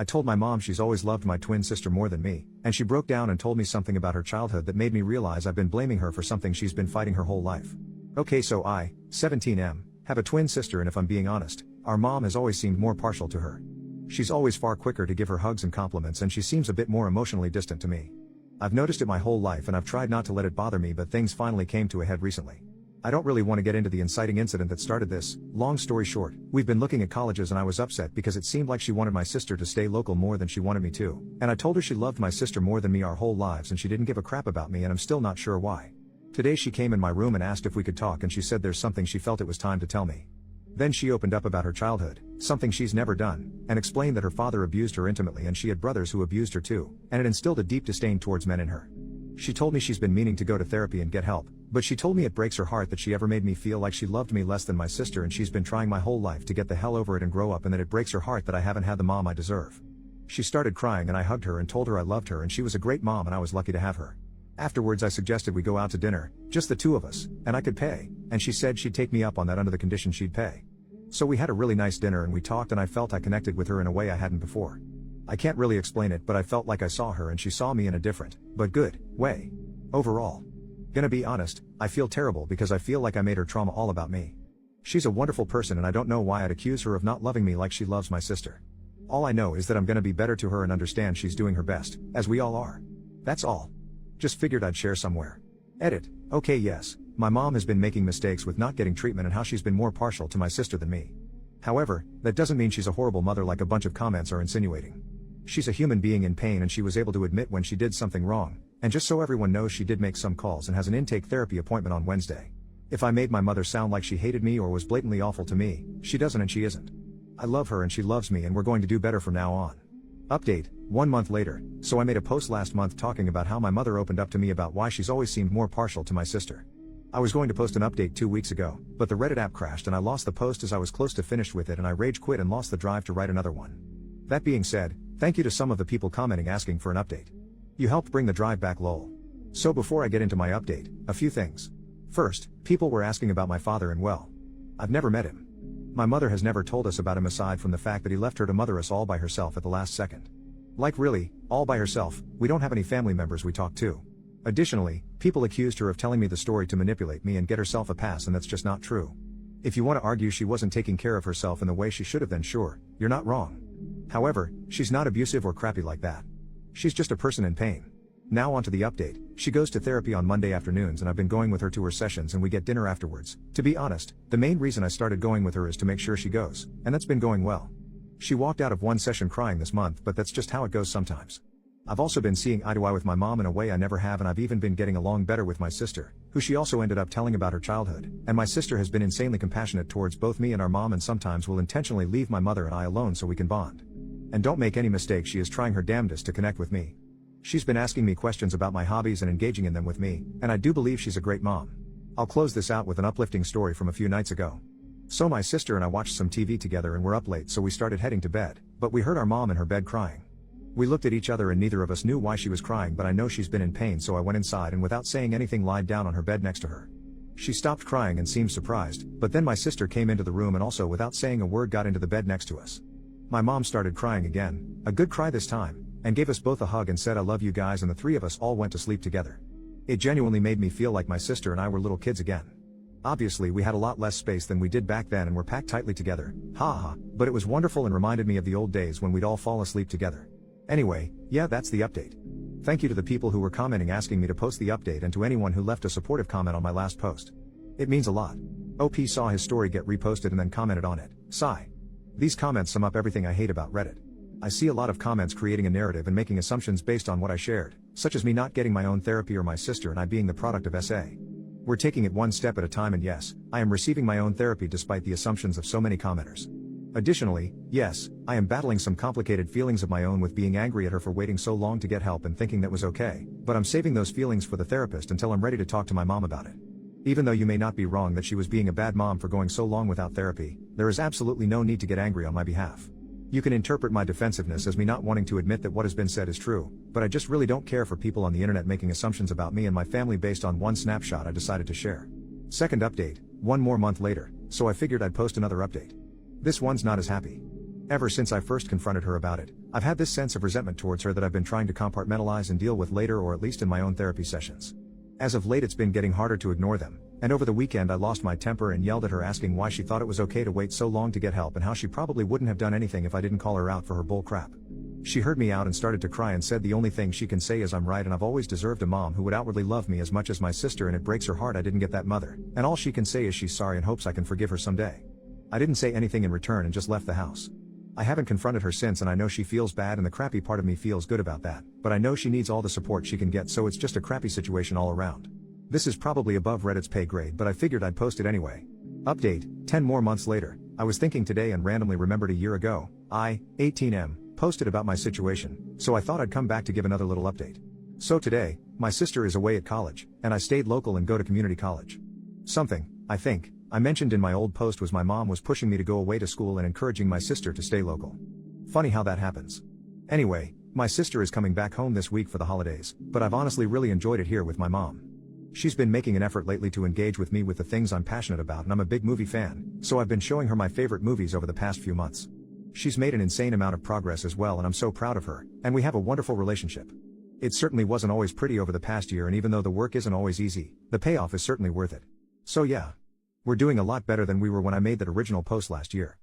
I told my mom she's always loved my twin sister more than me, and she broke down and told me something about her childhood that made me realize I've been blaming her for something she's been fighting her whole life. Okay, so I, 17M, have a twin sister, and if I'm being honest, our mom has always seemed more partial to her. She's always far quicker to give her hugs and compliments, and she seems a bit more emotionally distant to me. I've noticed it my whole life and I've tried not to let it bother me, but things finally came to a head recently. I don't really want to get into the inciting incident that started this. Long story short, we've been looking at colleges and I was upset because it seemed like she wanted my sister to stay local more than she wanted me to, and I told her she loved my sister more than me our whole lives and she didn't give a crap about me, and I'm still not sure why. Today she came in my room and asked if we could talk, and she said there's something she felt it was time to tell me. Then she opened up about her childhood, something she's never done, and explained that her father abused her intimately and she had brothers who abused her too, and it instilled a deep disdain towards men in her. She told me she's been meaning to go to therapy and get help, but she told me it breaks her heart that she ever made me feel like she loved me less than my sister, and she's been trying my whole life to get the hell over it and grow up, and that it breaks her heart that I haven't had the mom I deserve. She started crying and I hugged her and told her I loved her and she was a great mom and I was lucky to have her. Afterwards I suggested we go out to dinner, just the two of us, and I could pay, and she said she'd take me up on that under the condition she'd pay. So we had a really nice dinner and we talked, and I felt I connected with her in a way I hadn't before. I can't really explain it, but I felt like I saw her and she saw me in a different, but good, way. Overall. Gonna be honest, I feel terrible because I feel like I made her trauma all about me. She's a wonderful person and I don't know why I'd accuse her of not loving me like she loves my sister. All I know is that I'm gonna be better to her and understand she's doing her best, as we all are. That's all. Just figured I'd share somewhere. Edit. Okay, yes, my mom has been making mistakes with not getting treatment and how she's been more partial to my sister than me. However, that doesn't mean she's a horrible mother like a bunch of comments are insinuating. She's a human being in pain and she was able to admit when she did something wrong, and just so everyone knows, she did make some calls and has an intake therapy appointment on Wednesday. If I made my mother sound like she hated me or was blatantly awful to me, she doesn't and she isn't. I love her and she loves me and we're going to do better from now on. Update, 1 month later, so I made a post last month talking about how my mother opened up to me about why she's always seemed more partial to my sister. I was going to post an update 2 weeks ago, but the Reddit app crashed and I lost the post as I was close to finished with it, and I rage quit and lost the drive to write another one. That being said, thank you to some of the people commenting asking for an update. You helped bring the drive back, lol. So before I get into my update, a few things. First, people were asking about my father, and well, I've never met him. My mother has never told us about him aside from the fact that he left her to mother us all by herself at the last second. Like really, all by herself. We don't have any family members we talk to. Additionally, people accused her of telling me the story to manipulate me and get herself a pass, and that's just not true. If you want to argue she wasn't taking care of herself in the way she should have, then sure, you're not wrong. However, she's not abusive or crappy like that. She's just a person in pain. Now onto the update. She goes to therapy on Monday afternoons and I've been going with her to her sessions and we get dinner afterwards. To be honest, the main reason I started going with her is to make sure she goes, and that's been going well. She walked out of one session crying this month, but that's just how it goes sometimes. I've also been seeing eye to eye with my mom in a way I never have, and I've even been getting along better with my sister, who she also ended up telling about her childhood, and my sister has been insanely compassionate towards both me and our mom, and sometimes will intentionally leave my mother and I alone so we can bond. And don't make any mistake, she is trying her damnedest to connect with me. She's been asking me questions about my hobbies and engaging in them with me, and I do believe she's a great mom. I'll close this out with an uplifting story from a few nights ago. So my sister and I watched some TV together and were up late, so we started heading to bed, but we heard our mom in her bed crying. We looked at each other and neither of us knew why she was crying, but I know she's been in pain, so I went inside and without saying anything lied down on her bed next to her. She stopped crying and seemed surprised, but then my sister came into the room and also without saying a word got into the bed next to us. My mom started crying again, a good cry this time, and gave us both a hug and said I love you guys, and the three of us all went to sleep together. It genuinely made me feel like my sister and I were little kids again. Obviously we had a lot less space than we did back then and were packed tightly together, haha, but it was wonderful and reminded me of the old days when we'd all fall asleep together. Anyway, yeah, that's the update. Thank you to the people who were commenting asking me to post the update, and to anyone who left a supportive comment on my last post. It means a lot. OP saw his story get reposted and then commented on it. Sigh. These comments sum up everything I hate about Reddit. I see a lot of comments creating a narrative and making assumptions based on what I shared, such as me not getting my own therapy or my sister and I being the product of SA. We're taking it one step at a time, and yes, I am receiving my own therapy despite the assumptions of so many commenters. Additionally, yes, I am battling some complicated feelings of my own with being angry at her for waiting so long to get help and thinking that was okay, but I'm saving those feelings for the therapist until I'm ready to talk to my mom about it. Even though you may not be wrong that she was being a bad mom for going so long without therapy, there is absolutely no need to get angry on my behalf. You can interpret my defensiveness as me not wanting to admit that what has been said is true, but I just really don't care for people on the internet making assumptions about me and my family based on one snapshot I decided to share. Second update, 1 more month later, so I figured I'd post another update. This one's not as happy. Ever since I first confronted her about it, I've had this sense of resentment towards her that I've been trying to compartmentalize and deal with later, or at least in my own therapy sessions. As of late, it's been getting harder to ignore them, and over the weekend I lost my temper and yelled at her, asking why she thought it was okay to wait so long to get help and how she probably wouldn't have done anything if I didn't call her out for her bull crap. She heard me out and started to cry and said the only thing she can say is I'm right and I've always deserved a mom who would outwardly love me as much as my sister, and it breaks her heart I didn't get that mother, and all she can say is she's sorry and hopes I can forgive her someday. I didn't say anything in return and just left the house. I haven't confronted her since, and I know she feels bad, and the crappy part of me feels good about that, but I know she needs all the support she can get, so it's just a crappy situation all around. This is probably above Reddit's pay grade, but I figured I'd post it anyway. Update, 10 more months later. I was thinking today and randomly remembered a year ago, I, 18M, posted about my situation, so I thought I'd come back to give another little update. So today, my sister is away at college, and I stayed local and go to community college. Something, I think, I mentioned in my old post was my mom was pushing me to go away to school and encouraging my sister to stay local. Funny how that happens. Anyway, my sister is coming back home this week for the holidays, but I've honestly really enjoyed it here with my mom. She's been making an effort lately to engage with me with the things I'm passionate about, and I'm a big movie fan, so I've been showing her my favorite movies over the past few months. She's made an insane amount of progress as well, and I'm so proud of her, and we have a wonderful relationship. It certainly wasn't always pretty over the past year, and even though the work isn't always easy, the payoff is certainly worth it. So yeah. We're doing a lot better than we were when I made that original post last year.